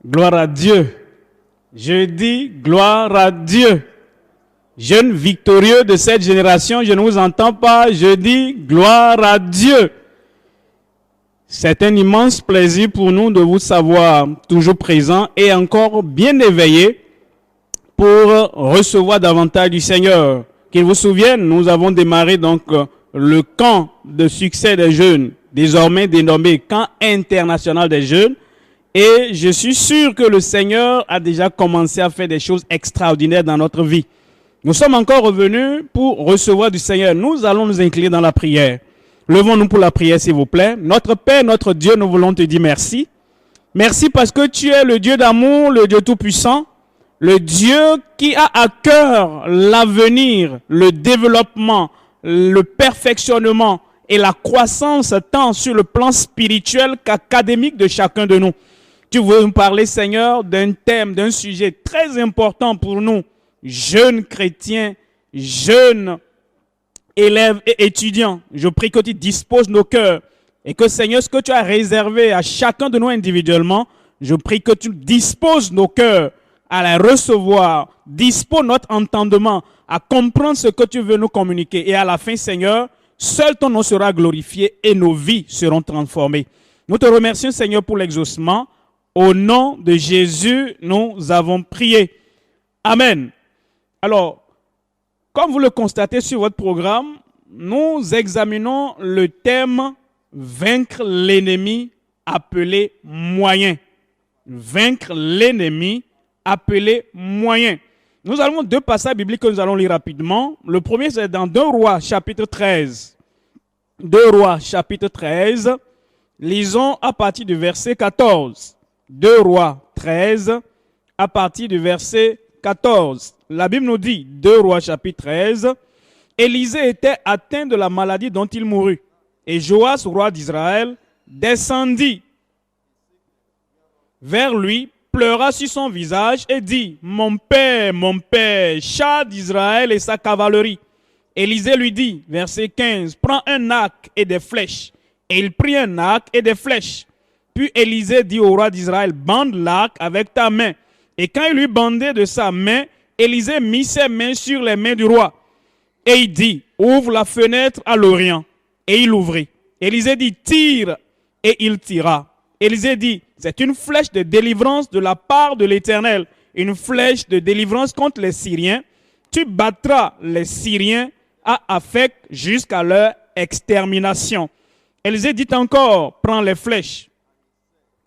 Gloire à Dieu. Je dis gloire à Dieu. Jeunes victorieux de cette génération, je ne vous entends pas. Je dis gloire à Dieu. C'est un immense plaisir pour nous de vous savoir toujours présent et encore bien éveillé pour recevoir davantage du Seigneur. Qu'il vous souvienne, nous avons démarré donc le camp de succès des jeunes, désormais dénommé camp international des jeunes. Et je suis sûr que le Seigneur a déjà commencé à faire des choses extraordinaires dans notre vie. Nous sommes encore revenus pour recevoir du Seigneur. Nous allons nous incliner dans la prière. Levons-nous pour la prière, s'il vous plaît. Notre Père, notre Dieu, nous voulons te dire merci. Merci parce que tu es le Dieu d'amour, le Dieu tout-puissant, le Dieu qui a à cœur l'avenir, le développement, le perfectionnement et la croissance tant sur le plan spirituel qu'académique de chacun de nous. Tu veux nous parler, Seigneur, d'un thème, d'un sujet très important pour nous, jeunes chrétiens, jeunes élèves et étudiants. Je prie que tu disposes nos cœurs et que, Seigneur, ce que tu as réservé à chacun de nous individuellement, je prie que tu disposes nos cœurs à la recevoir, dispose notre entendement à comprendre ce que tu veux nous communiquer. Et à la fin, Seigneur, seul ton nom sera glorifié et nos vies seront transformées. Nous te remercions, Seigneur, pour l'exaucement. Au nom de Jésus, nous avons prié. Amen. Alors, comme vous le constatez sur votre programme, nous examinons le thème « Vaincre l'ennemi appelé moyen ». Vaincre l'ennemi appelé moyen. Nous avons deux passages bibliques que nous allons lire rapidement. Le premier, c'est dans 2 Rois, chapitre 13. 2 Rois, chapitre 13. Lisons à partir du verset 14. 2 Rois 13, à partir du verset 14. La Bible nous dit, 2 Rois chapitre 13, Élisée était atteint de la maladie dont il mourut. Et Joas, roi d'Israël, descendit vers lui, pleura sur son visage et dit, mon père, char d'Israël et sa cavalerie. Élisée lui dit, verset 15, prends un arc et des flèches. Et il prit un arc et des flèches. Puis Élisée dit au roi d'Israël, bande l'arc avec ta main. Et quand il lui bandait de sa main, Élisée mit ses mains sur les mains du roi. Et il dit, ouvre la fenêtre à l'Orient. Et il ouvrit. Élisée dit, tire. Et il tira. Élisée dit, c'est une flèche de délivrance de la part de l'Éternel. Une flèche de délivrance contre les Syriens. Tu battras les Syriens à Aphek jusqu'à leur extermination. Élisée dit encore, prends les flèches.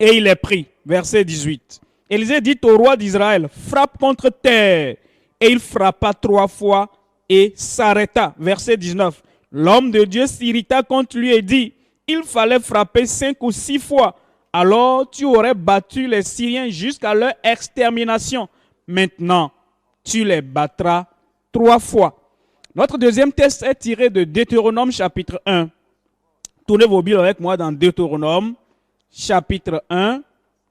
Et il les prit. Verset 18. Élisée dit au roi d'Israël, frappe contre terre. Et il frappa 3 fois et s'arrêta. Verset 19. L'homme de Dieu s'irrita contre lui et dit, il fallait frapper 5 ou 6 fois. Alors tu aurais battu les Syriens jusqu'à leur extermination. Maintenant, tu les battras 3 fois. Notre deuxième texte est tiré de Deutéronome chapitre 1. Tournez vos Bibles avec moi dans Deutéronome chapitre 1,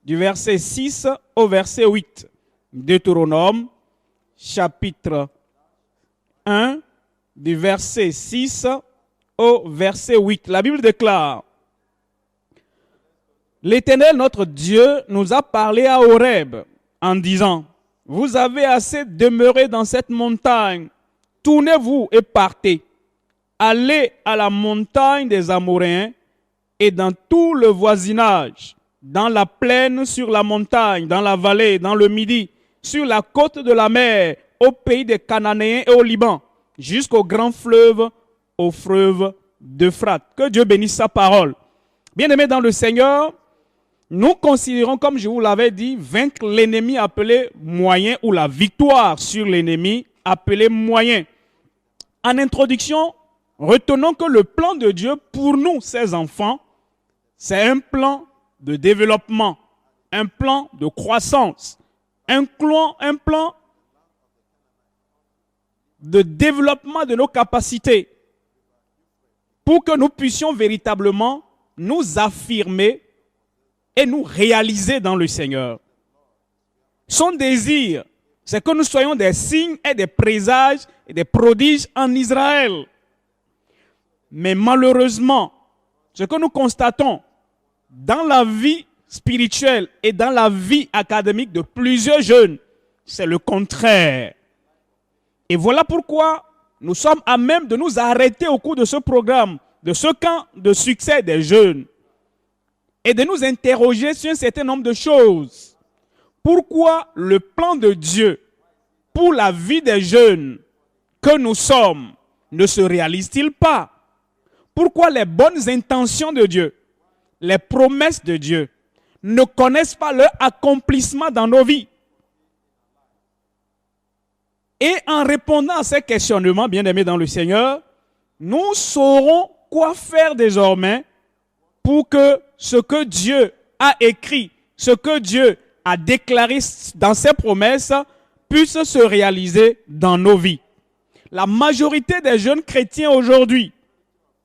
du verset 6 au verset 8. Deutéronome, chapitre 1, du verset 6 au verset 8. La Bible déclare, l'Éternel, notre Dieu, nous a parlé à Horeb en disant, vous avez assez demeuré dans cette montagne, tournez-vous et partez. Allez à la montagne des Amoréens, et dans tout le voisinage, dans la plaine, sur la montagne, dans la vallée, dans le midi, sur la côte de la mer, au pays des Cananéens et au Liban, jusqu'au grand fleuve, au fleuve d'Euphrate. Que Dieu bénisse sa parole. Bien-aimés dans le Seigneur, nous considérons, comme je vous l'avais dit, vaincre l'ennemi appelé moyen ou la victoire sur l'ennemi appelé moyen. En introduction, retenons que le plan de Dieu pour nous, ses enfants, c'est un plan de développement, un plan de croissance, un plan de développement de nos capacités pour que nous puissions véritablement nous affirmer et nous réaliser dans le Seigneur. Son désir, c'est que nous soyons des signes et des présages et des prodiges en Israël. Mais malheureusement, ce que nous constatons dans la vie spirituelle et dans la vie académique de plusieurs jeunes, c'est le contraire. Et voilà pourquoi nous sommes à même de nous arrêter au cours de ce programme, de ce camp de succès des jeunes, et de nous interroger sur un certain nombre de choses. Pourquoi le plan de Dieu pour la vie des jeunes que nous sommes ne se réalise-t-il pas? Pourquoi les bonnes intentions de Dieu, les promesses de Dieu, ne connaissent pas leur accomplissement dans nos vies? Et en répondant à ces questionnements, bien-aimés dans le Seigneur, nous saurons quoi faire désormais pour que ce que Dieu a écrit, ce que Dieu a déclaré dans ses promesses, puisse se réaliser dans nos vies. La majorité des jeunes chrétiens aujourd'hui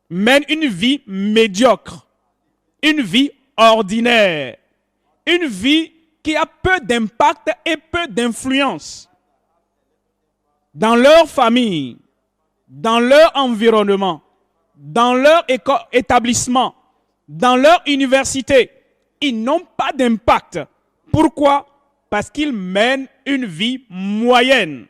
mènent une vie médiocre, une vie ordinaire, une vie qui a peu d'impact et peu d'influence dans leur famille, dans leur environnement, dans leur établissement, dans leur université. Ils n'ont pas d'impact. Pourquoi? Parce qu'ils mènent une vie moyenne.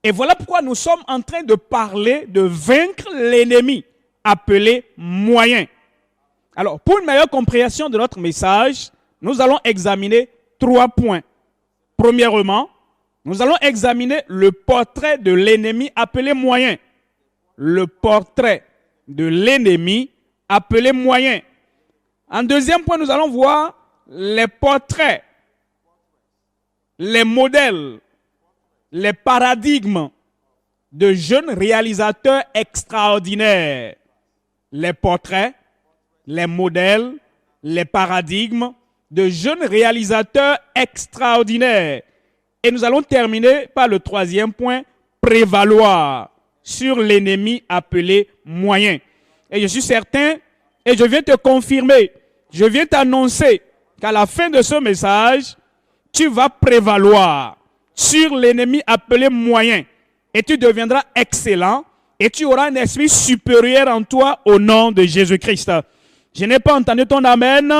Et voilà pourquoi nous sommes en train de parler de vaincre l'ennemi, appelé moyen. Alors, pour une meilleure compréhension de notre message, nous allons examiner 3 points. Premièrement, nous allons examiner le portrait de l'ennemi appelé moyen. Le portrait de l'ennemi appelé moyen. En deuxième point, nous allons voir les portraits, les modèles, les paradigmes de jeunes réalisateurs extraordinaires. Les portraits, les modèles, les paradigmes de jeunes réalisateurs extraordinaires. Et nous allons terminer par le 3e point, prévaloir sur l'ennemi appelé moyen. Et je suis certain, et je viens te confirmer, je viens t'annoncer qu'à la fin de ce message, tu vas prévaloir sur l'ennemi appelé moyen. Et tu deviendras excellent et tu auras un esprit supérieur en toi au nom de Jésus-Christ. Je n'ai pas entendu ton amen.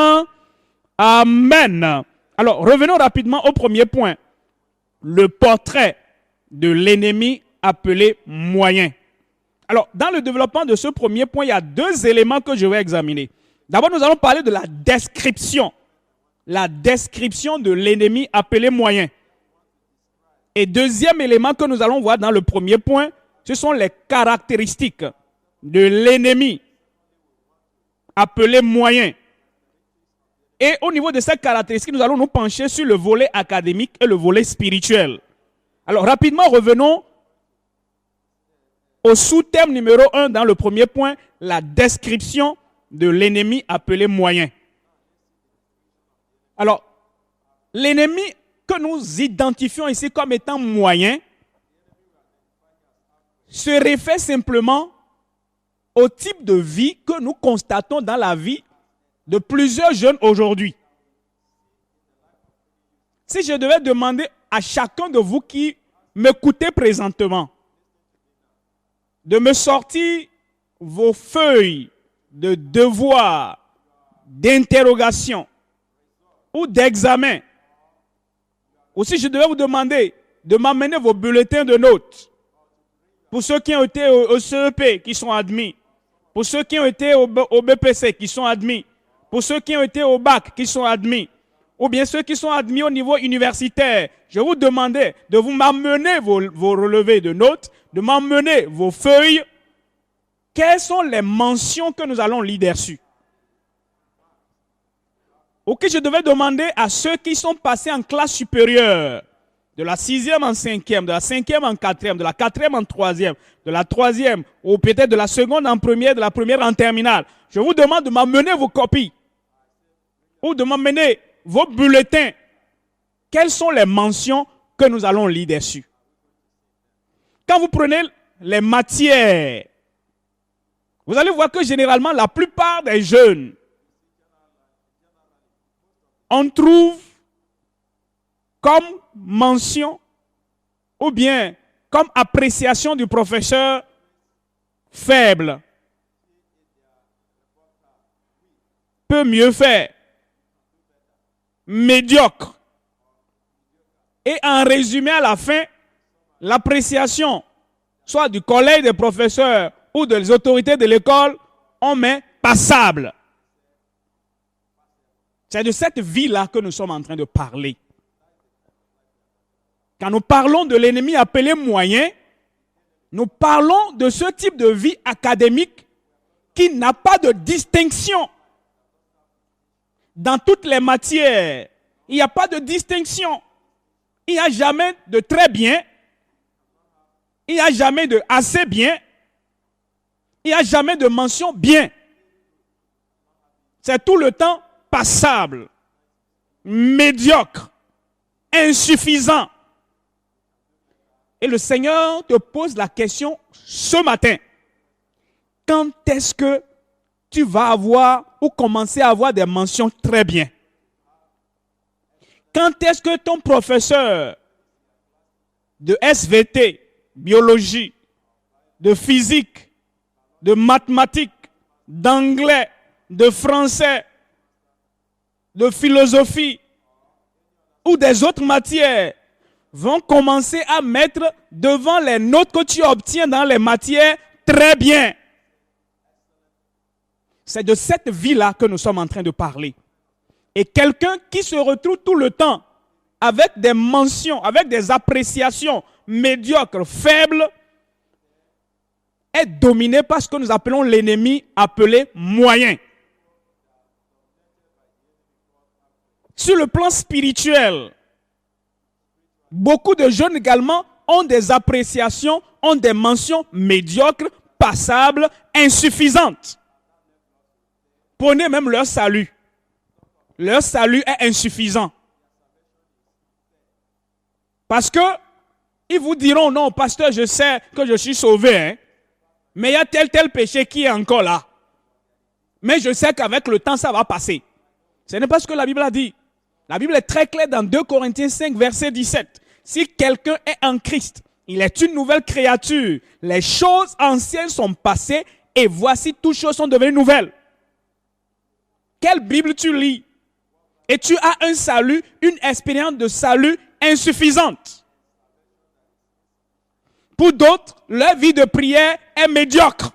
Amen. Alors, revenons rapidement au premier point. Le portrait de l'ennemi appelé moyen. Alors, dans le développement de ce premier point, il y a 2 éléments que je vais examiner. D'abord, nous allons parler de la description. La description de l'ennemi appelé moyen. Et deuxième élément que nous allons voir dans le premier point, ce sont les caractéristiques de l'ennemi appelé moyen. Et au niveau de ces caractéristiques, nous allons nous pencher sur le volet académique et le volet spirituel. Alors, rapidement, revenons au sous-thème numéro 1 dans le premier point, la description de l'ennemi appelé moyen. Alors, l'ennemi que nous identifions ici comme étant moyen se réfère simplement au type de vie que nous constatons dans la vie de plusieurs jeunes aujourd'hui. Si je devais demander à chacun de vous qui m'écoutez présentement de me sortir vos feuilles de devoirs, d'interrogation ou d'examen, ou si je devais vous demander de m'amener vos bulletins de notes, pour ceux qui ont été au CEP qui sont admis, pour ceux qui ont été au BPC qui sont admis, pour ceux qui ont été au bac qui sont admis, ou bien ceux qui sont admis au niveau universitaire, je vous demandais de vous m'amener vos relevés de notes, de m'emmener vos feuilles. Quelles sont les mentions que nous allons lire dessus? Ou que je devais demander à ceux qui sont passés en classe supérieure, de la 6e en 5e, de la 5e en 4e, de la 4e en 3e, de la 3e, ou peut-être de la seconde en première, de la première en terminale. Je vous demande de m'amener vos copies, ou de m'amener vos bulletins. Quelles sont les mentions que nous allons lire dessus? Quand vous prenez les matières, vous allez voir que généralement, la plupart des jeunes, on trouve comme mention ou bien comme appréciation du professeur faible. peut mieux faire, médiocre. Et en résumé, à la fin, l'appréciation, soit du collège des professeurs ou des autorités de l'école, on met passable. C'est de cette vie-là que nous sommes en train de parler. Quand nous parlons de l'ennemi appelé moyen, nous parlons de ce type de vie académique qui n'a pas de distinction. Dans toutes les matières, il n'y a pas de distinction. Il n'y a jamais de très bien. Il n'y a jamais de assez bien. Il n'y a jamais de mention bien. C'est tout le temps passable, médiocre, insuffisant. Et le Seigneur te pose la question ce matin. Quand est-ce que tu vas avoir ou commencer à avoir des mentions très bien? Quand est-ce que ton professeur de SVT, biologie, de physique, de mathématiques, d'anglais, de français, de philosophie ou des autres matières vont commencer à mettre devant les notes que tu obtiens dans les matières très bien? C'est de cette vie-là que nous sommes en train de parler. Et quelqu'un qui se retrouve tout le temps avec des mentions, avec des appréciations médiocres, faibles, est dominé par ce que nous appelons l'ennemi appelé moyen. Sur le plan spirituel, beaucoup de jeunes également ont des appréciations, ont des mentions médiocres, passables, insuffisantes. Prenez même leur salut. Leur salut est insuffisant. Parce que ils vous diront, non, pasteur, je sais que je suis sauvé, hein, mais il y a tel péché qui est encore là. Mais je sais qu'avec le temps, ça va passer. Ce n'est pas ce que la Bible a dit. La Bible est très claire dans 2 Corinthiens 5, verset 17. Si quelqu'un est en Christ, il est une nouvelle créature. Les choses anciennes sont passées et voici toutes choses sont devenues nouvelles. Quelle Bible tu lis? Et tu as un salut, une expérience de salut insuffisante. Pour d'autres, leur vie de prière est médiocre.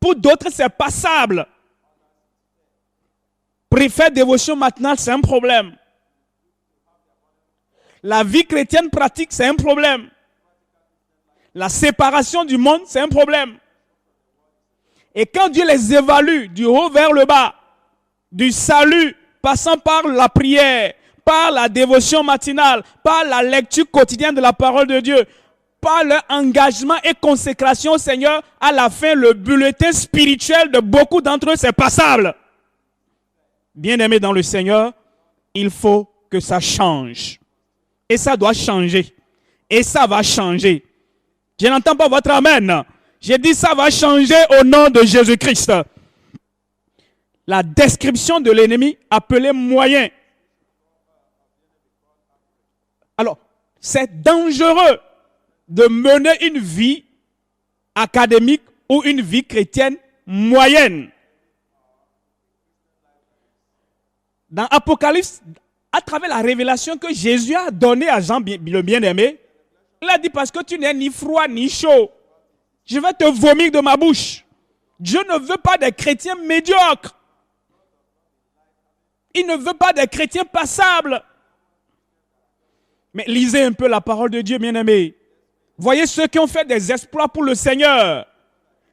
Pour d'autres, c'est passable. Faire dévotion matinale, c'est un problème. La vie chrétienne pratique, c'est un problème. La séparation du monde, c'est un problème. Et quand Dieu les évalue du haut vers le bas, du salut, passant par la prière, par la dévotion matinale, par la lecture quotidienne de la parole de Dieu, par leur engagement et consécration au Seigneur, à la fin, le bulletin spirituel de beaucoup d'entre eux, c'est passable. Bien-aimés dans le Seigneur, il faut que ça change. Et ça doit changer. Et ça va changer. Je n'entends pas votre amen. J'ai dit ça va changer au nom de Jésus-Christ. La description de l'ennemi appelé moyen. Alors, c'est dangereux de mener une vie académique ou une vie chrétienne moyenne. Dans Apocalypse, à travers la révélation que Jésus a donnée à Jean le bien-aimé, il a dit parce que tu n'es ni froid ni chaud, je vais te vomir de ma bouche. Dieu ne veut pas des chrétiens médiocres. Il ne veut pas des chrétiens passables. Mais lisez un peu la parole de Dieu, bien-aimés. Voyez ceux qui ont fait des exploits pour le Seigneur.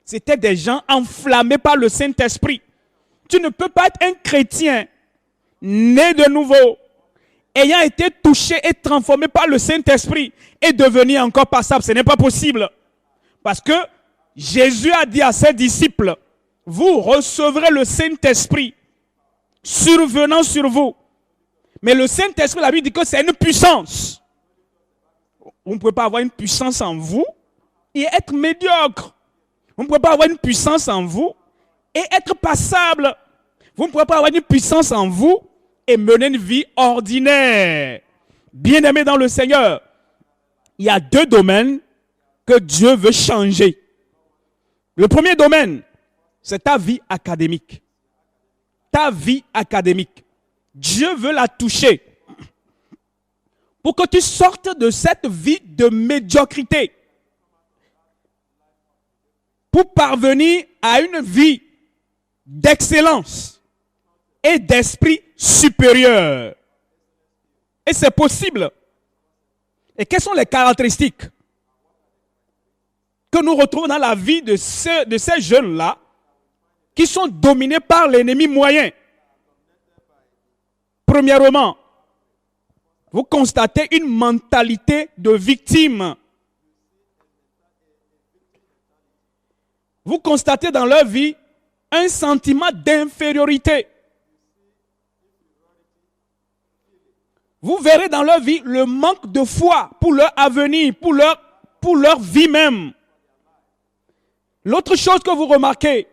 C'était des gens enflammés par le Saint-Esprit. Tu ne peux pas être un chrétien né de nouveau, ayant été touché et transformé par le Saint-Esprit et devenir encore passable. Ce n'est pas possible. Parce que Jésus a dit à ses disciples, vous recevrez le Saint-Esprit survenant sur vous. Mais le Saint-Esprit, la Bible dit que c'est une puissance. Vous ne pouvez pas avoir une puissance en vous et être médiocre. Vous ne pouvez pas avoir une puissance en vous et être passable. Vous ne pouvez pas avoir une puissance en vous et mener une vie ordinaire. Bien-aimés dans le Seigneur, il y a 2 domaines que Dieu veut changer. Le premier domaine, c'est ta vie académique. ta vie académique. Dieu veut la toucher pour que tu sortes de cette vie de médiocrité pour parvenir à une vie d'excellence et d'esprit supérieur. Et c'est possible. Et quelles sont les caractéristiques que nous retrouvons dans la vie de ces jeunes-là qui sont dominés par l'ennemi moyen? Premièrement, vous constatez une mentalité de victime. Vous constatez dans leur vie un sentiment d'infériorité. Vous verrez dans leur vie le manque de foi pour leur avenir, pour leur vie même. L'autre chose que vous remarquez,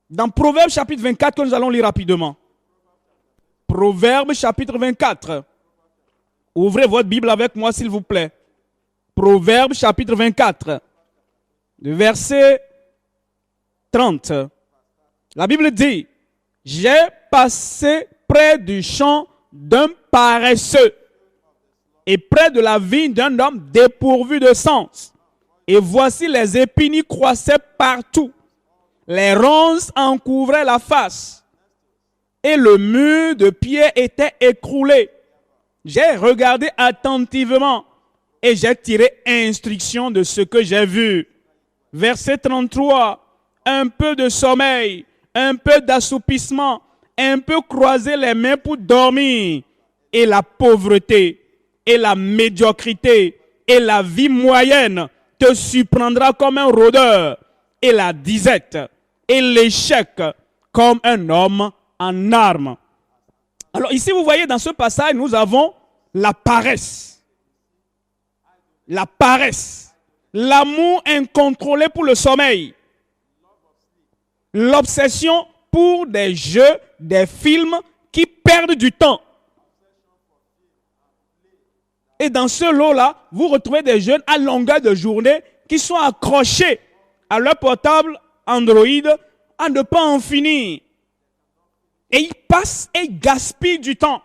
dans Proverbes chapitre 24, que nous allons lire rapidement. Proverbes chapitre 24. Ouvrez votre Bible avec moi s'il vous plaît. Proverbes chapitre 24, le verset 30. La Bible dit, « J'ai passé près du champ d'un paresseux et près de la vigne d'un homme dépourvu de sens. Et voici les épines croissaient partout. Les ronces en couvraient la face. Et le mur de pierre était écroulé. J'ai regardé attentivement et j'ai tiré instruction de ce que j'ai vu. » Verset 33. Un peu de sommeil, un peu d'assoupissement, un peu croiser les mains pour dormir. Et la pauvreté, et la médiocrité, et la vie moyenne te surprendra comme un rôdeur. Et la disette, et l'échec comme un homme en armes. Alors ici, vous voyez, dans ce passage, nous avons la paresse. La paresse. L'amour incontrôlé pour le sommeil. L'obsession pour des jeux, des films qui perdent du temps. Et dans ce lot-là, vous retrouvez des jeunes à longueur de journée qui sont accrochés à leur portable Android à ne pas en finir. Et ils passent et gaspillent du temps.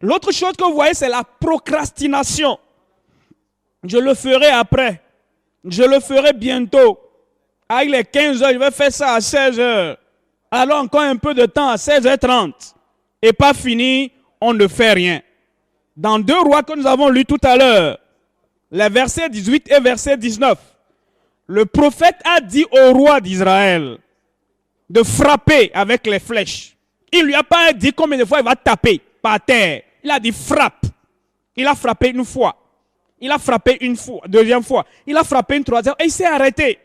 L'autre chose que vous voyez, c'est la procrastination. Je le ferai après. Je le ferai bientôt. Ah, il est 15 heures, je vais faire ça à 16 heures. Alors encore un peu de temps à 16h30. Et pas fini, on ne fait rien. Dans 2 Rois que nous avons lus tout à l'heure, les versets 18 et verset 19, le prophète a dit au roi d'Israël de frapper avec les flèches. Il ne lui a pas dit combien de fois il va taper par terre. Il a dit frappe. Il a frappé une fois. Il a frappé une fois, deuxième fois. Il a frappé une troisième et il s'est arrêté.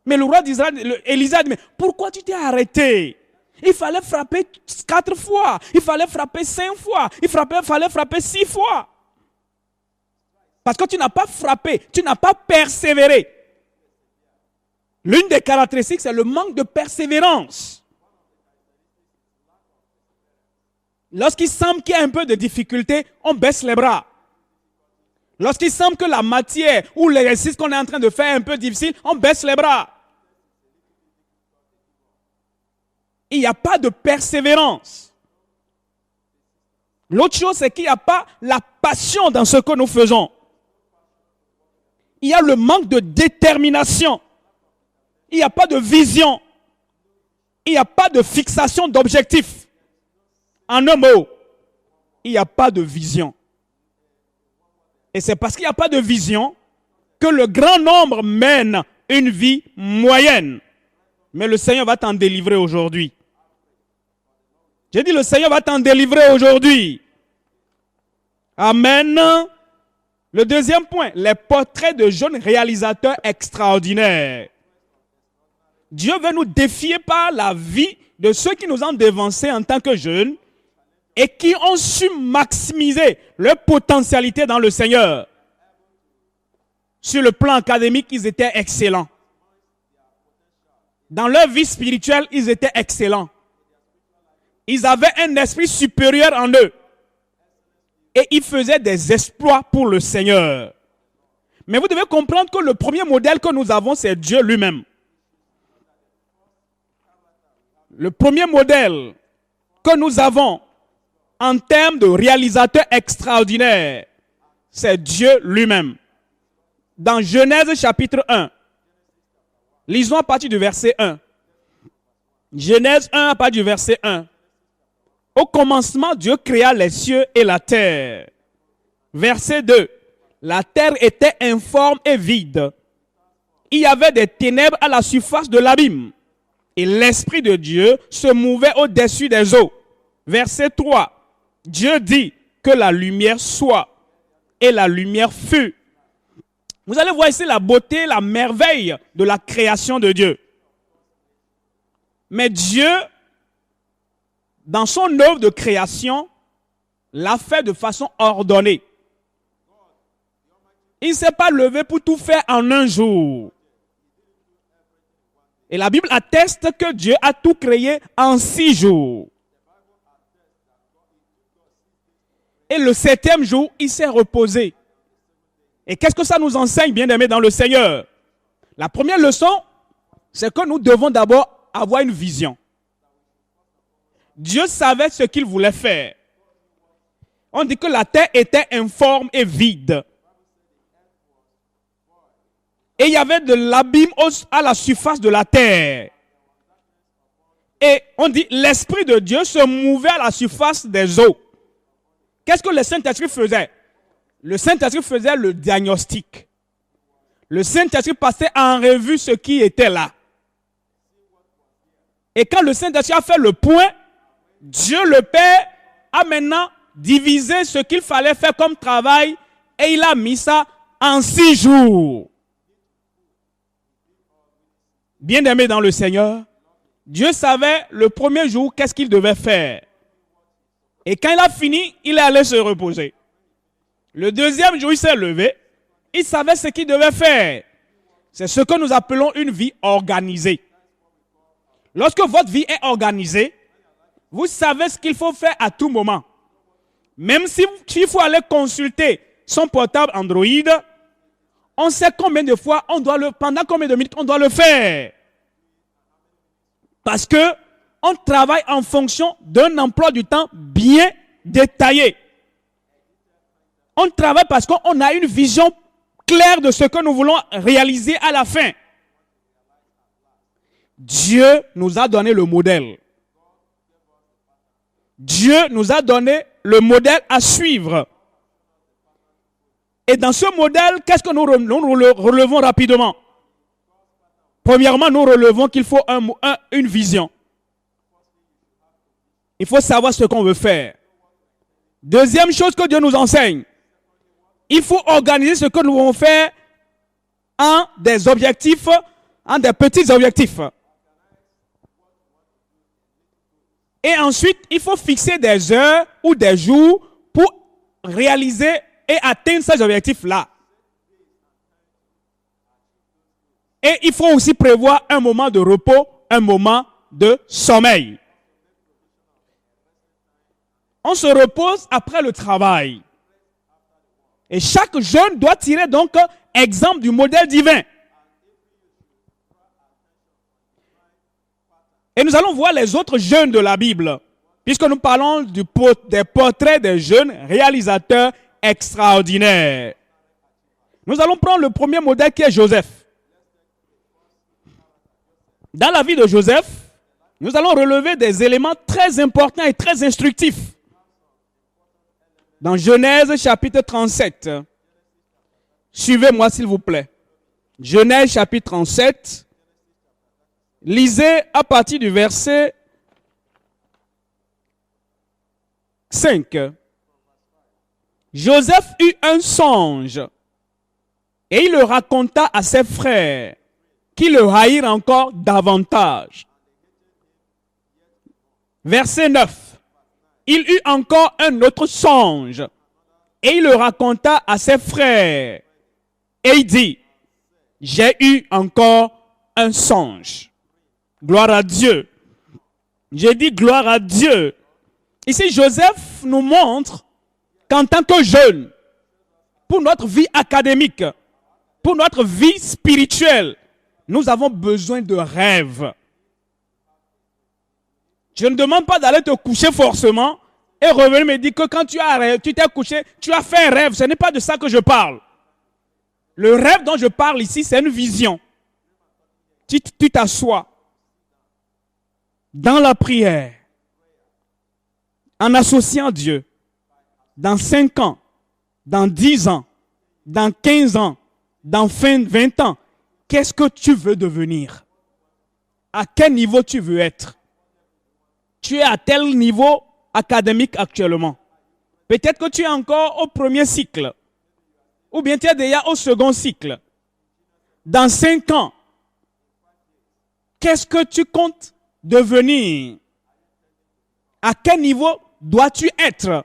Mais le roi d'Israël, Élisée a dit, mais pourquoi tu t'es arrêté? Il fallait frapper 4 fois. Il fallait frapper 5 fois. Il fallait frapper 6 fois. Parce que tu n'as pas frappé. Tu n'as pas persévéré. L'une des caractéristiques, c'est le manque de persévérance. Lorsqu'il semble qu'il y a un peu de difficulté, on baisse les bras. Lorsqu'il semble que la matière ou l'exercice qu'on est en train de faire est un peu difficile, on baisse les bras. Il n'y a pas de persévérance. L'autre chose, c'est qu'il n'y a pas la passion dans ce que nous faisons. Il y a le manque de détermination. Il n'y a pas de vision. Il n'y a pas de fixation d'objectif. En un mot, il n'y a pas de vision. Et c'est parce qu'il n'y a pas de vision que le grand nombre mène une vie moyenne. Mais le Seigneur va t'en délivrer aujourd'hui. J'ai dit, le Seigneur va t'en délivrer aujourd'hui. Amen. Le deuxième point, les portraits de jeunes réalisateurs extraordinaires. Dieu veut nous défier par la vie de ceux qui nous ont devancés en tant que jeunes et qui ont su maximiser leur potentialité dans le Seigneur. Sur le plan académique, ils étaient excellents. Dans leur vie spirituelle, ils étaient excellents. Ils avaient un esprit supérieur en eux. Et ils faisaient des exploits pour le Seigneur. Mais vous devez comprendre que le premier modèle que nous avons, c'est Dieu lui-même. Le premier modèle que nous avons en termes de réalisateur extraordinaire, c'est Dieu lui-même. Dans Genèse chapitre 1, lisons à partir du verset 1. Genèse 1 à partir du verset 1. Au commencement, Dieu créa les cieux et la terre. Verset 2. La terre était informe et vide. Il y avait des ténèbres à la surface de l'abîme. Et l'Esprit de Dieu se mouvait au-dessus des eaux. Verset 3. Dieu dit que la lumière soit. Et la lumière fut. Vous allez voir ici la beauté, la merveille de la création de Dieu. Mais Dieu, dans son œuvre de création, l'a fait de façon ordonnée. Il ne s'est pas levé pour tout faire en un jour. Et la Bible atteste que Dieu a tout créé en 6 jours. Et le 7e jour, il s'est reposé. Et qu'est-ce que ça nous enseigne, bien-aimés dans le Seigneur? La première leçon, c'est que nous devons d'abord avoir une vision. Dieu savait ce qu'il voulait faire. On dit que la terre était informe et vide. Et il y avait de l'abîme à la surface de la terre. Et on dit, l'Esprit de Dieu se mouvait à la surface des eaux. Qu'est-ce que le Saint-Esprit faisait? Le Saint-Esprit faisait le diagnostic. Le Saint-Esprit passait en revue ce qui était là. Et quand le Saint-Esprit a fait le point, Dieu le Père a maintenant divisé ce qu'il fallait faire comme travail et il a mis ça en 6 jours. Bien-aimé dans le Seigneur, Dieu savait le premier jour qu'est-ce qu'il devait faire. Et quand il a fini, il est allé se reposer. Le deuxième jour, il s'est levé. Il savait ce qu'il devait faire. C'est ce que nous appelons une vie organisée. Lorsque votre vie est organisée, vous savez ce qu'il faut faire à tout moment. Même s'il faut aller consulter son portable Android, on sait combien de fois pendant combien de minutes on doit le faire. Parce que on travaille en fonction d'un emploi du temps bien détaillé. On travaille parce qu'on a une vision claire de ce que nous voulons réaliser à la fin. Dieu nous a donné le modèle. Dieu nous a donné le modèle à suivre. Et dans ce modèle, qu'est-ce que nous relevons rapidement? Premièrement, nous relevons qu'il faut une vision. Il faut savoir ce qu'on veut faire. Deuxième chose que Dieu nous enseigne, il faut organiser ce que nous voulons faire en des objectifs, en des petits objectifs. Et ensuite, il faut fixer des heures ou des jours pour réaliser et atteindre ces objectifs-là. Et il faut aussi prévoir un moment de repos, un moment de sommeil. On se repose après le travail. Et chaque jeune doit tirer donc exemple du modèle divin. Et nous allons voir les autres jeunes de la Bible, puisque nous parlons des portraits des jeunes réalisateurs extraordinaires. Nous allons prendre le premier modèle qui est Joseph. Dans la vie de Joseph, nous allons relever des éléments très importants et très instructifs. Dans Genèse chapitre 37, suivez-moi s'il vous plaît. Genèse chapitre 37, lisez à partir du verset 5. Joseph eut un songe et il le raconta à ses frères qui le haïrent encore davantage. Verset 9. Il eut encore un autre songe et il le raconta à ses frères. Et il dit, j'ai eu encore un songe. Gloire à Dieu. J'ai dit gloire à Dieu. Ici, Joseph nous montre qu'en tant que jeune, pour notre vie académique, pour notre vie spirituelle, nous avons besoin de rêves. Je ne demande pas d'aller te coucher forcément et revenir me dire que quand tu t'es couché, tu as fait un rêve. Ce n'est pas de ça que je parle. Le rêve dont je parle ici, c'est une vision. Tu t'assois dans la prière, en associant Dieu, dans 5 ans, dans 10 ans, dans 15 ans, dans 20 ans, qu'est-ce que tu veux devenir? À quel niveau tu veux être? Tu es à tel niveau académique actuellement. Peut-être que tu es encore au premier cycle. Ou bien tu es déjà au second cycle. Dans 5 ans, qu'est-ce que tu comptes devenir? À quel niveau dois-tu être?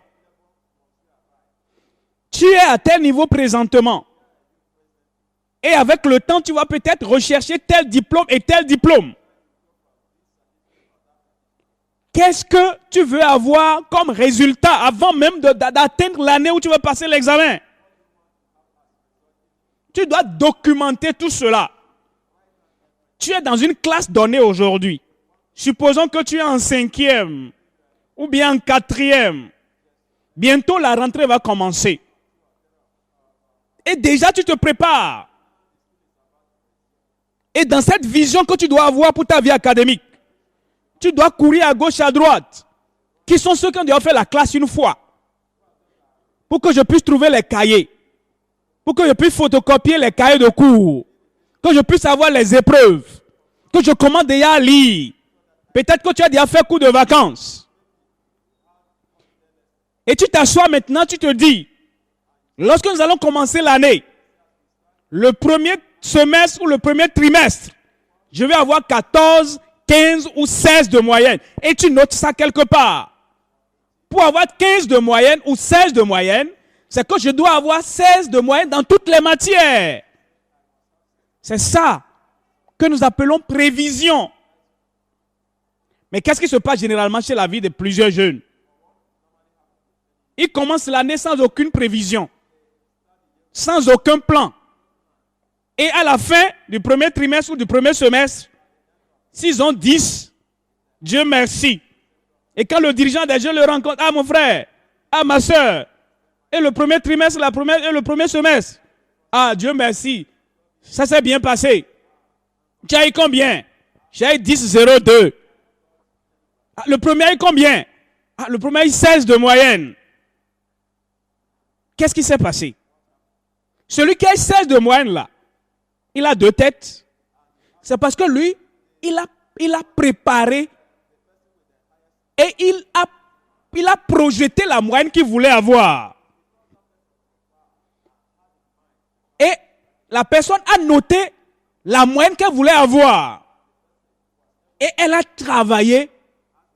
Tu es à tel niveau présentement. Et avec le temps, tu vas peut-être rechercher tel diplôme et tel diplôme. Qu'est-ce que tu veux avoir comme résultat avant même d'atteindre l'année où tu vas passer l'examen? Tu dois documenter tout cela. Tu es dans une classe donnée aujourd'hui. Supposons que tu es en 5e ou bien en 4e. Bientôt, la rentrée va commencer. Et déjà, tu te prépares. Et dans cette vision que tu dois avoir pour ta vie académique, tu dois courir à gauche, à droite. Qui sont ceux qui ont déjà fait la classe une fois? Pour que je puisse trouver les cahiers. Pour que je puisse photocopier les cahiers de cours. Que je puisse avoir les épreuves. Que je commence déjà à lire. Peut-être que tu as déjà fait cours de vacances. Et tu t'assois maintenant, tu te dis, lorsque nous allons commencer l'année, le premier semestre ou le premier trimestre, je vais avoir 14, 15 ou 16 de moyenne. Et tu notes ça quelque part. Pour avoir 15 de moyenne ou 16 de moyenne, c'est que je dois avoir 16 de moyenne dans toutes les matières. C'est ça que nous appelons prévision. Mais qu'est-ce qui se passe généralement chez la vie de plusieurs jeunes? Ils commencent l'année sans aucune prévision, sans aucun plan. Et à la fin du premier trimestre ou du premier semestre, s'ils ont 10, Dieu merci. Et quand le dirigeant des jeunes le rencontre, ah mon frère, ah ma soeur, et le premier trimestre, et le premier semestre, ah Dieu merci, ça s'est bien passé. Tu as eu combien? J'ai eu 10,02. Ah, le premier a eu combien? Ah, le premier a eu 16 de moyenne. Qu'est-ce qui s'est passé? Celui qui a eu 16 de moyenne là, il a 2 têtes. C'est parce que lui, il a préparé et il a projeté la moyenne qu'il voulait avoir. Et la personne a noté la moyenne qu'elle voulait avoir. Et elle a travaillé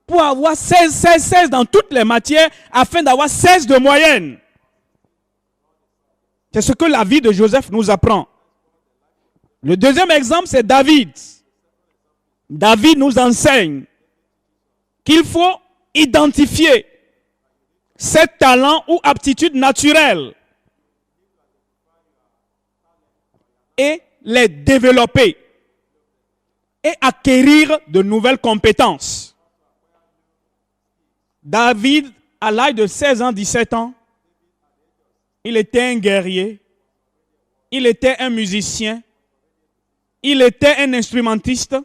pour avoir 16 dans toutes les matières afin d'avoir 16 de moyenne. C'est ce que la vie de Joseph nous apprend. Le deuxième exemple, c'est David. David nous enseigne qu'il faut identifier ses talents ou aptitudes naturelles et les développer et acquérir de nouvelles compétences. David, à l'âge de 16 ans, 17 ans, il était un guerrier, il était un musicien, il était un instrumentiste.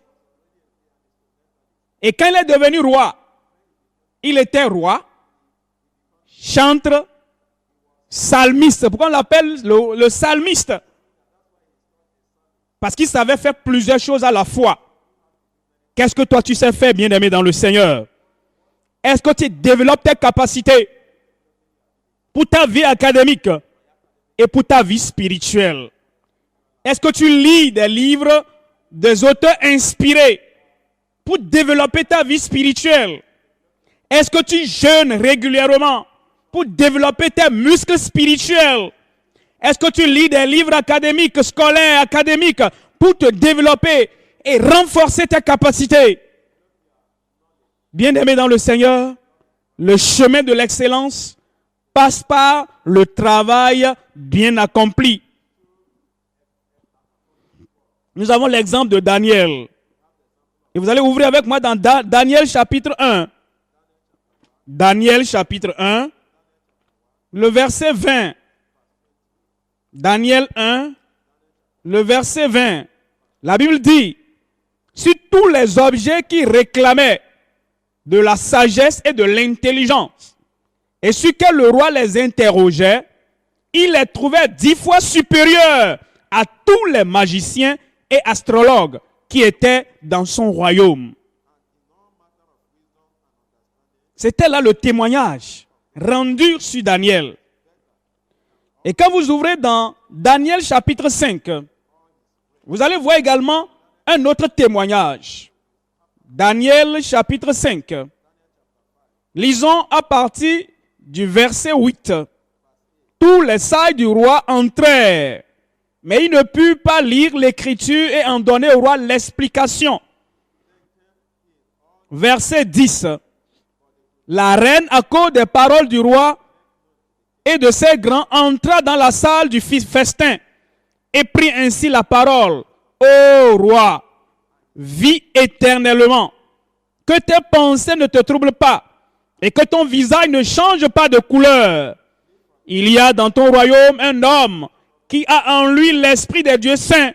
Et quand il est devenu roi, il était roi, chantre, psalmiste. Pourquoi on l'appelle le psalmiste? Parce qu'il savait faire plusieurs choses à la fois. Qu'est-ce que toi tu sais faire, bien-aimé dans le Seigneur? Est-ce que tu développes tes capacités pour ta vie académique et pour ta vie spirituelle? Est-ce que tu lis des livres des auteurs inspirés pour développer ta vie spirituelle? Est-ce que tu jeûnes régulièrement pour développer tes muscles spirituels? Est-ce que tu lis des livres académiques, scolaires, académiques pour te développer et renforcer tes capacités? Bien-aimé dans le Seigneur, le chemin de l'excellence passe par le travail bien accompli. Nous avons l'exemple de Daniel. Et vous allez ouvrir avec moi dans Daniel chapitre 1. Daniel chapitre 1, le verset 20. Daniel 1, le verset 20. La Bible dit, sur tous les objets qui réclamaient de la sagesse et de l'intelligence, et sur que le roi les interrogeait, il les trouvait 10 fois supérieurs à tous les magiciens et astrologues qui étaient dans son royaume. C'était là le témoignage rendu sur Daniel. Et quand vous ouvrez dans Daniel chapitre 5, vous allez voir également un autre témoignage. Daniel chapitre 5. Lisons à partir du verset 8. Tous les sages du roi entrèrent, mais ils ne purent pas lire l'écriture et en donner au roi l'explication. Verset 10. La reine, à cause des paroles du roi et de ses grands, entra dans la salle du festin et prit ainsi la parole. Ô roi, vis éternellement, que tes pensées ne te troublent pas et que ton visage ne change pas de couleur. Il y a dans ton royaume un homme qui a en lui l'esprit des dieux saints.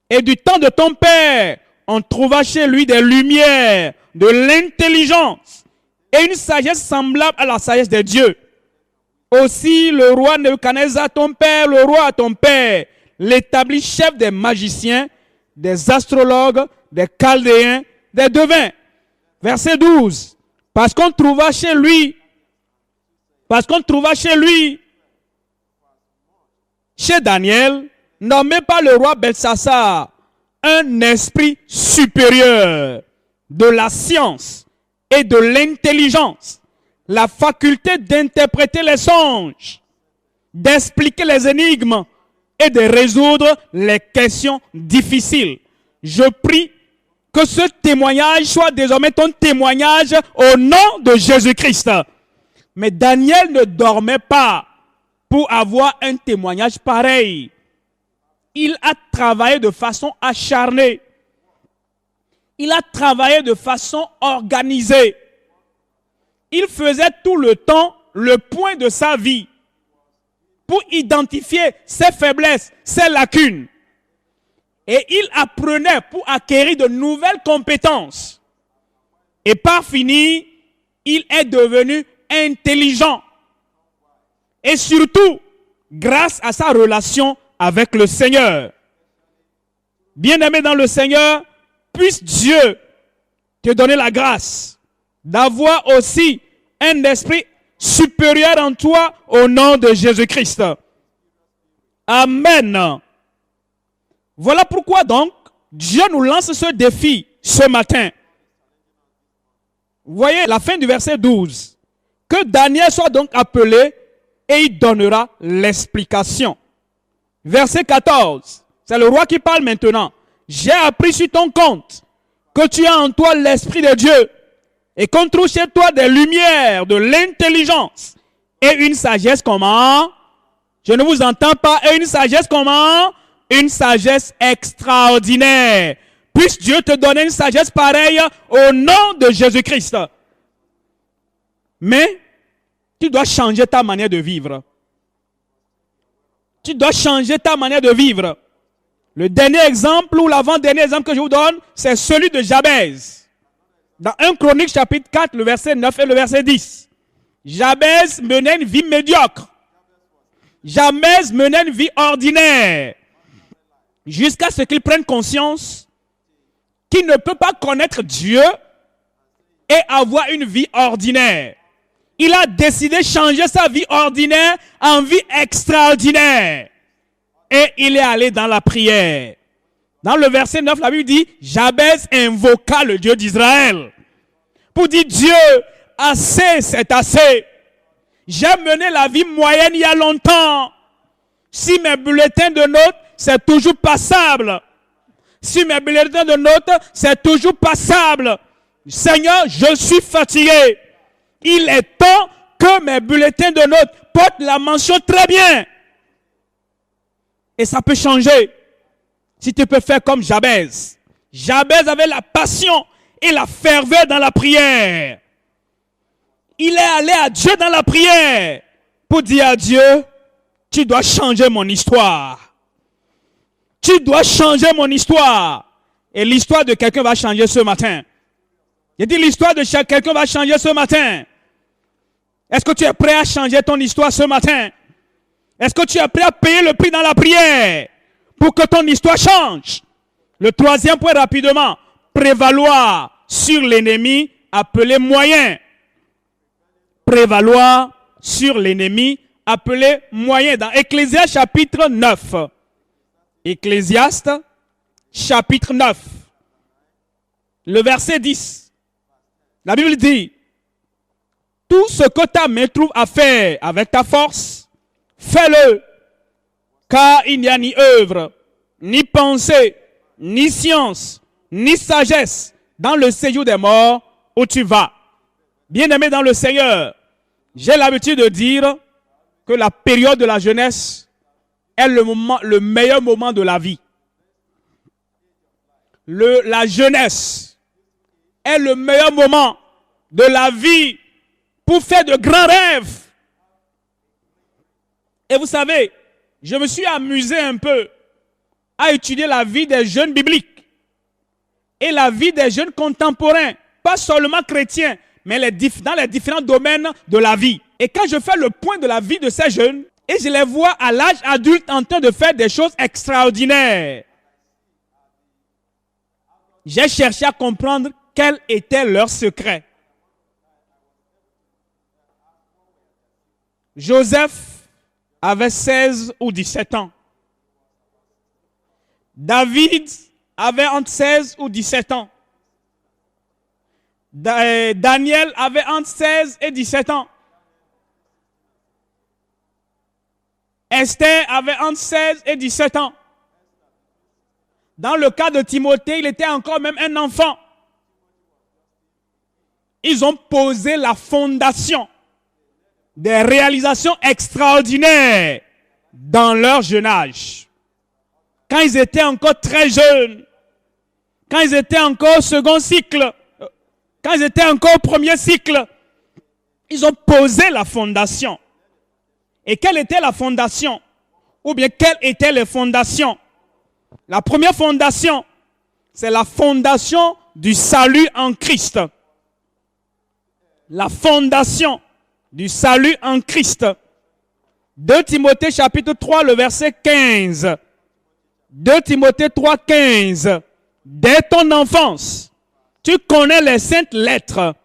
Et du temps de ton père, on trouva chez lui des lumières, de l'intelligence et une sagesse semblable à la sagesse des dieux. Aussi le roi Nebuchadnezzar, ton père, le roi à ton père, l'établit chef des magiciens, des astrologues, des chaldéens, des devins. Verset 12. Parce qu'on trouva chez lui, chez Daniel, nommé par le roi Belsassar, un esprit supérieur de la science et de l'intelligence, la faculté d'interpréter les songes, d'expliquer les énigmes et de résoudre les questions difficiles. Je prie que ce témoignage soit désormais ton témoignage au nom de Jésus-Christ. Mais Daniel ne dormait pas pour avoir un témoignage pareil. Il a travaillé de façon acharnée. Il a travaillé de façon organisée. Il faisait tout le temps le point de sa vie pour identifier ses faiblesses, ses lacunes. Et il apprenait pour acquérir de nouvelles compétences. Et par finir, il est devenu intelligent. Et surtout, grâce à sa relation avec le Seigneur. Bien-aimé dans le Seigneur, puisse Dieu te donner la grâce d'avoir aussi un esprit supérieur en toi au nom de Jésus-Christ. Amen. Voilà pourquoi donc Dieu nous lance ce défi ce matin. Vous voyez la fin du verset 12. Que Daniel soit donc appelé et il donnera l'explication. Verset 14. C'est le roi qui parle maintenant. J'ai appris sur ton compte que tu as en toi l'esprit de Dieu et qu'on trouve chez toi des lumières, de l'intelligence et une sagesse comment? Je ne vous entends pas. Et une sagesse comment? Une sagesse extraordinaire. Puisse Dieu te donner une sagesse pareille au nom de Jésus-Christ. Mais tu dois changer ta manière de vivre. Tu dois changer ta manière de vivre. Le dernier exemple ou l'avant-dernier exemple que je vous donne, c'est celui de Jabez. Dans 1 Chronique chapitre 4, le verset 9 et le verset 10. Jabez menait une vie médiocre. Jabez menait une vie ordinaire. Jusqu'à ce qu'il prenne conscience qu'il ne peut pas connaître Dieu et avoir une vie ordinaire. Il a décidé de changer sa vie ordinaire en vie extraordinaire. Et il est allé dans la prière. Dans le verset 9, la Bible dit, Jabez invoqua le Dieu d'Israël. Pour dire, Dieu, assez, c'est assez. J'ai mené la vie moyenne il y a longtemps. Si mes bulletins de notes, c'est toujours passable. Si mes bulletins de notes, c'est toujours passable. Seigneur, je suis fatigué. Il est temps que mes bulletins de notes portent la mention très bien. Et ça peut changer. Si tu peux faire comme Jabez. Jabez avait la passion et la ferveur dans la prière. Il est allé à Dieu dans la prière pour dire à Dieu, tu dois changer mon histoire. Tu dois changer mon histoire. Et l'histoire de quelqu'un va changer ce matin. J'ai dit l'histoire de quelqu'un va changer ce matin. Est-ce que tu es prêt à changer ton histoire ce matin? Est-ce que tu es prêt à payer le prix dans la prière pour que ton histoire change? Le troisième point rapidement, prévaloir sur l'ennemi appelé moyen. Prévaloir sur l'ennemi appelé moyen. Dans Ecclésiaste chapitre 9. Ecclésiaste chapitre 9. Le verset 10. La Bible dit, tout ce que ta main trouve à faire avec ta force, fais-le, car il n'y a ni œuvre, ni pensée, ni science, ni sagesse dans le séjour des morts où tu vas. Bien-aimé dans le Seigneur, j'ai l'habitude de dire que la période de la jeunesse est le meilleur moment de la vie. La jeunesse est le meilleur moment de la vie pour faire de grands rêves. Et vous savez, je me suis amusé un peu à étudier la vie des jeunes bibliques et la vie des jeunes contemporains, pas seulement chrétiens, mais dans les différents domaines de la vie. Et quand je fais le point de la vie de ces jeunes, et je les vois à l'âge adulte en train de faire des choses extraordinaires, j'ai cherché à comprendre quel était leur secret. Joseph avait 16 ou 17 ans. David avait entre 16 ou 17 ans. Daniel avait entre 16 et 17 ans. Esther avait entre 16 et 17 ans. Dans le cas de Timothée, il était encore même un enfant. Ils ont posé la fondation des réalisations extraordinaires dans leur jeune âge. Quand ils étaient encore très jeunes, quand ils étaient encore au second cycle, quand ils étaient encore au premier cycle, ils ont posé la fondation. Et quelle était la fondation? Ou bien quelles étaient les fondations? La première fondation, c'est la fondation du salut en Christ. La fondation du salut en Christ. 2 Timothée chapitre 3, le verset 15. 2 Timothée 3, 15. Dès ton enfance, tu connais les saintes lettres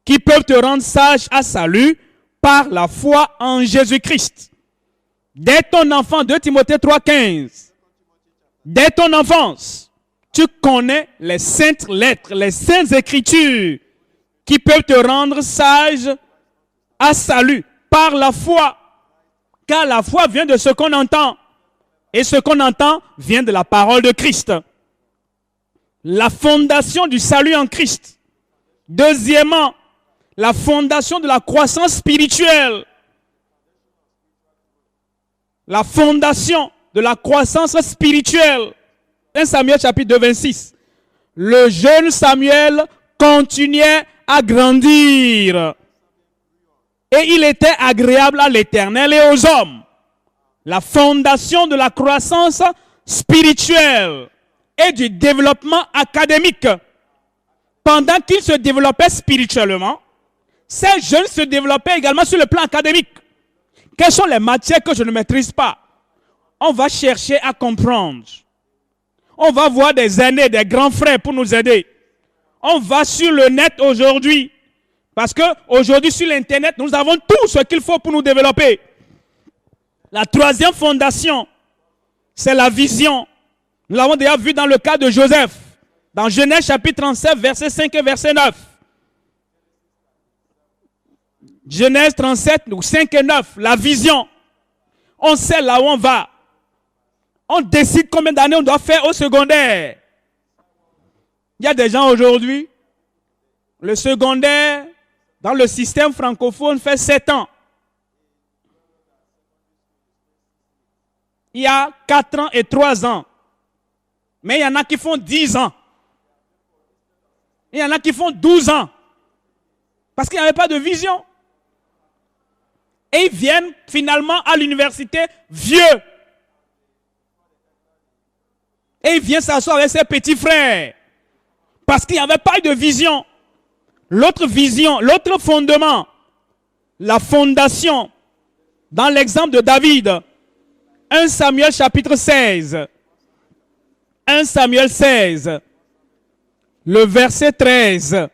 qui peuvent te rendre sage à salut par la foi en Jésus-Christ. Dès ton enfant, 2 Timothée 3, 15. Dès ton enfance, tu connais les saintes lettres, les saintes écritures qui peuvent te rendre sage à salut par la foi. Car la foi vient de ce qu'on entend. Et ce qu'on entend vient de la parole de Christ. La fondation du salut en Christ. Deuxièmement, la fondation de la croissance spirituelle. La fondation de la croissance spirituelle. 1 Samuel chapitre 2, 26. Le jeune Samuel continuait à grandir. Et il était agréable à l'Éternel et aux hommes. La fondation de la croissance spirituelle et du développement académique. Pendant qu'il se développait spirituellement, ces jeunes se développaient également sur le plan académique. Quelles sont les matières que je ne maîtrise pas? On va chercher à comprendre. On va voir des aînés, des grands frères pour nous aider. On va sur le net aujourd'hui. Parce qu'aujourd'hui sur l'internet, nous avons tout ce qu'il faut pour nous développer. La troisième fondation, c'est la vision. Nous l'avons déjà vu dans le cas de Joseph. Dans Genèse chapitre 37, verset 5 et verset 9. Genèse 37, 5 et 9, la vision. On sait là où on va. On décide combien d'années on doit faire au secondaire. Il y a des gens aujourd'hui, le secondaire, dans le système francophone, fait 7 ans. Il y a 4 ans et 3 ans. Mais il y en a qui font 10 ans. Il y en a qui font 12 ans. Parce qu'il n'y avait pas de vision. Et ils viennent finalement à l'université vieux. Et il vient s'asseoir avec ses petits frères. Parce qu'il n'y avait pas de vision. L'autre vision, l'autre fondement, la fondation, dans l'exemple de David, 1 Samuel chapitre 16. 1 Samuel 16, le verset 13.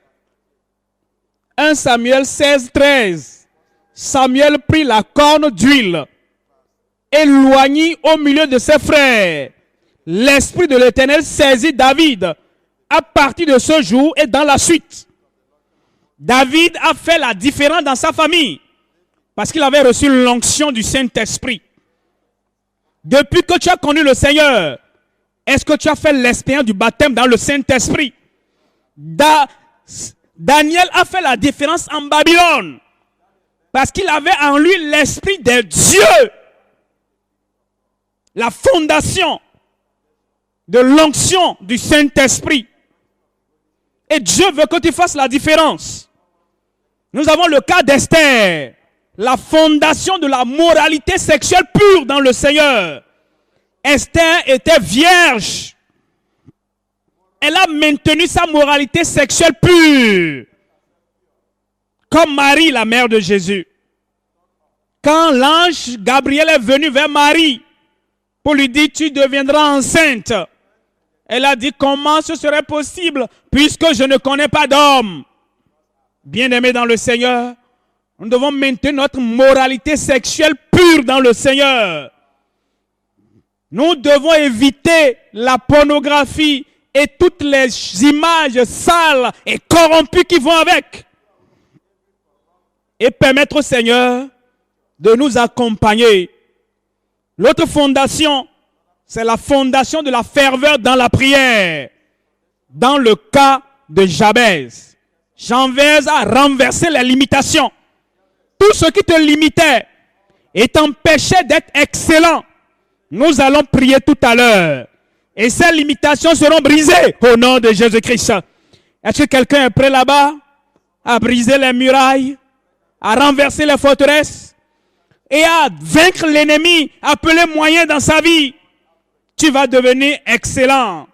1 Samuel 16, 13. Samuel prit la corne d'huile, éloigné au milieu de ses frères. L'Esprit de l'Éternel saisit David à partir de ce jour et dans la suite. David a fait la différence dans sa famille parce qu'il avait reçu l'onction du Saint-Esprit. Depuis que tu as connu le Seigneur, est-ce que tu as fait l'expérience du baptême dans le Saint-Esprit? Daniel a fait la différence en Babylone parce qu'il avait en lui l'Esprit de Dieu. La fondation de l'onction du Saint-Esprit. Et Dieu veut que tu fasses la différence. Nous avons le cas d'Esther. La fondation de la moralité sexuelle pure dans le Seigneur. Esther était vierge. Elle a maintenu sa moralité sexuelle pure. Comme Marie, la mère de Jésus. Quand l'ange Gabriel est venu vers Marie pour lui dire, tu deviendras enceinte. Elle a dit, comment ce serait possible puisque je ne connais pas d'homme. Bien-aimés dans le Seigneur, nous devons maintenir notre moralité sexuelle pure dans le Seigneur. Nous devons éviter la pornographie et toutes les images sales et corrompues qui vont avec. Et permettre au Seigneur de nous accompagner. L'autre fondation, c'est la fondation de la ferveur dans la prière. Dans le cas de Jabez, Jabez a renversé les limitations. Tout ce qui te limitait et t'empêchait d'être excellent, nous allons prier tout à l'heure. Et ces limitations seront brisées au nom de Jésus-Christ. Est-ce que quelqu'un est prêt là-bas à briser les murailles, à renverser les forteresses et à vaincre l'ennemi, appeler moyen dans sa vie? Tu vas devenir excellent.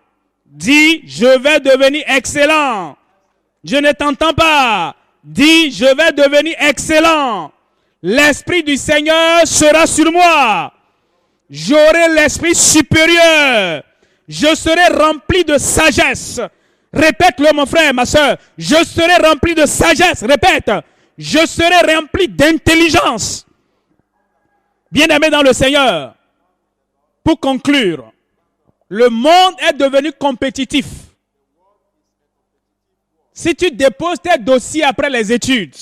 Dis, je vais devenir excellent. Je ne t'entends pas. Dis, je vais devenir excellent. L'Esprit du Seigneur sera sur moi. J'aurai l'Esprit supérieur. Je serai rempli de sagesse. Répète-le, mon frère, ma soeur. Je serai rempli de sagesse. Répète. Je serai rempli d'intelligence. Bien-aimé dans le Seigneur. Pour conclure, le monde est devenu compétitif. Si tu déposes tes dossiers après les études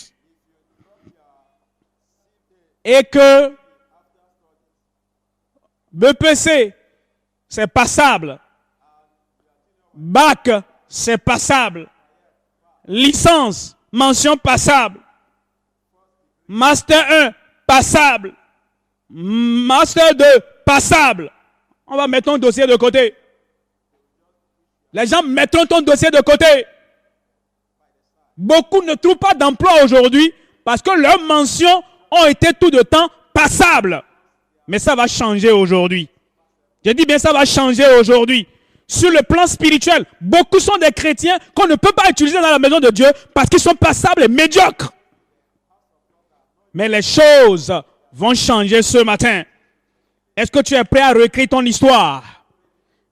et que BPC, c'est passable, bac, c'est passable, licence, mention passable, master 1, passable, master 2, passable, on va mettre ton dossier de côté. Les gens mettront ton dossier de côté. Beaucoup ne trouvent pas d'emploi aujourd'hui parce que leurs mentions ont été tout de temps passables. Mais ça va changer aujourd'hui. Je dis bien ça va changer aujourd'hui. Sur le plan spirituel, beaucoup sont des chrétiens qu'on ne peut pas utiliser dans la maison de Dieu parce qu'ils sont passables et médiocres. Mais les choses vont changer ce matin. Est-ce que tu es prêt à réécrire ton histoire?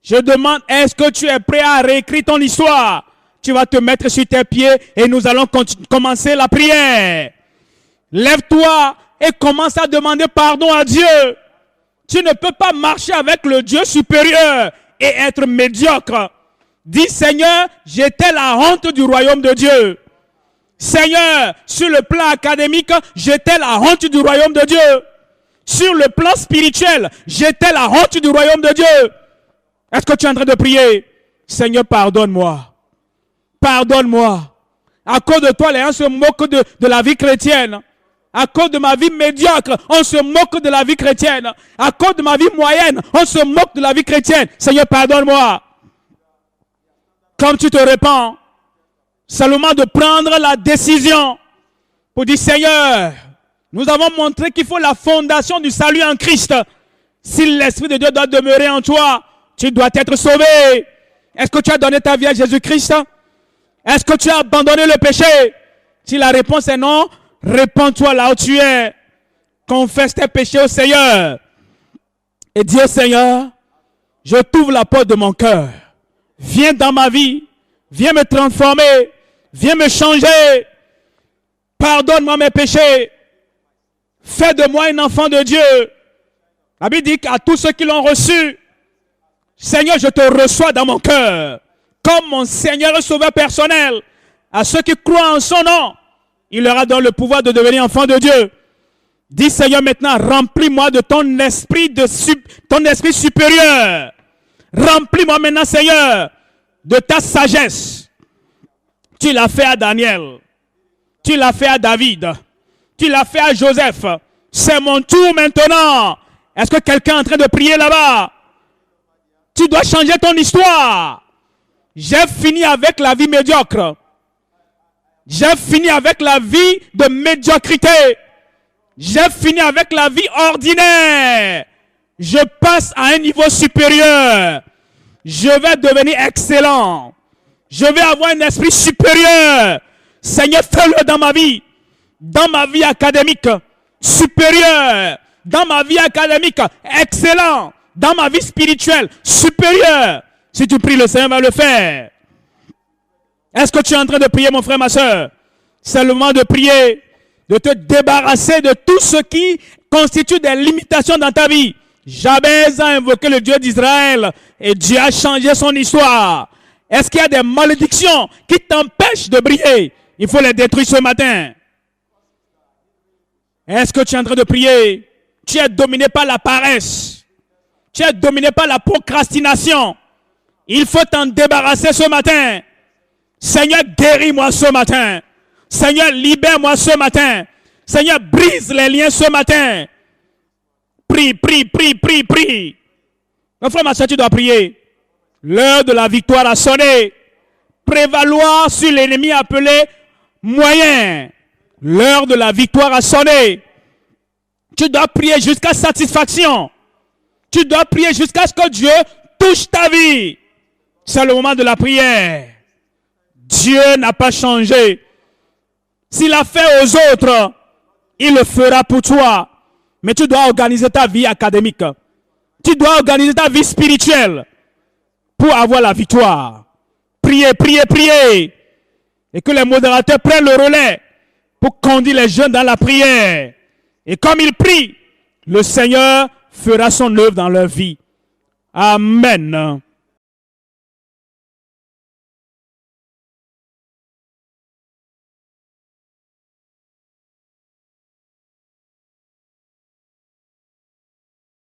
Je demande, est-ce que tu es prêt à réécrire ton histoire? Tu vas te mettre sur tes pieds et nous allons commencer la prière. Lève-toi et commence à demander pardon à Dieu. Tu ne peux pas marcher avec le Dieu supérieur et être médiocre. Dis, Seigneur, j'étais la honte du royaume de Dieu. Seigneur, sur le plan académique, j'étais la honte du royaume de Dieu. Sur le plan spirituel, j'étais la honte du royaume de Dieu. Est-ce que tu es en train de prier? Seigneur, pardonne-moi. Pardonne-moi. À cause de toi, les gens se moquent de la vie chrétienne. À cause de ma vie médiocre, on se moque de la vie chrétienne. À cause de ma vie moyenne, on se moque de la vie chrétienne. Seigneur, pardonne-moi. Comme tu te répands, Seulement de prendre la décision pour dire, Seigneur, nous avons montré qu'il faut la fondation du salut en Christ. Si l'Esprit de Dieu doit demeurer en toi, tu dois être sauvé. Est-ce que tu as donné ta vie à Jésus-Christ? Est-ce que tu as abandonné le péché? Si la réponse est non, répands-toi là où tu es. Confesse tes péchés au Seigneur. Et dis au Seigneur, je t'ouvre la porte de mon cœur. Viens dans ma vie. Viens me transformer. Viens me changer. Pardonne-moi mes péchés. Fais de moi un enfant de Dieu. La Bible dit qu'à tous ceux qui l'ont reçu, Seigneur, je te reçois dans mon cœur. Comme mon Seigneur et Sauveur personnel. À ceux qui croient en son nom, il leur a donné le pouvoir de devenir enfants de Dieu. Dis Seigneur maintenant, remplis-moi de ton esprit, ton esprit supérieur. Remplis-moi maintenant Seigneur, de ta sagesse. Tu l'as fait à Daniel. Tu l'as fait à David. Tu l'as fait à Joseph. C'est mon tour maintenant. Est-ce que quelqu'un est en train de prier là-bas? Tu dois changer ton histoire. J'ai fini avec la vie médiocre. J'ai fini avec la vie de médiocrité. J'ai fini avec la vie ordinaire. Je passe à un niveau supérieur. Je vais devenir excellent. Je vais avoir un esprit supérieur. Seigneur, fais-le dans ma vie. Dans ma vie académique, supérieur. Dans ma vie académique, excellent. Dans ma vie spirituelle, supérieur. Si tu pries, le Seigneur va le faire. Est-ce que tu es en train de prier, mon frère, ma soeur? C'est le moment de prier, de te débarrasser de tout ce qui constitue des limitations dans ta vie. Jabez a invoqué le Dieu d'Israël et Dieu a changé son histoire. Est-ce qu'il y a des malédictions qui t'empêchent de briller? Il faut les détruire ce matin. Est-ce que tu es en train de prier? Tu es dominé par la paresse. Tu es dominé par la procrastination. Il faut t'en débarrasser ce matin. Seigneur, guéris-moi ce matin. Seigneur, libère-moi ce matin. Seigneur, brise les liens ce matin. Prie, prie, prie, prie, prie. Mon frère, ma soeur, tu dois prier. L'heure de la victoire a sonné. Prévaloir sur l'ennemi appelé moyen. L'heure de la victoire a sonné. Tu dois prier jusqu'à satisfaction. Tu dois prier jusqu'à ce que Dieu touche ta vie. C'est le moment de la prière. Dieu n'a pas changé. S'il a fait aux autres, il le fera pour toi. Mais tu dois organiser ta vie académique. Tu dois organiser ta vie spirituelle pour avoir la victoire. Priez, priez, priez. Et que les modérateurs prennent le relais pour conduire les jeunes dans la prière. Et comme ils prient, le Seigneur fera son œuvre dans leur vie. Amen.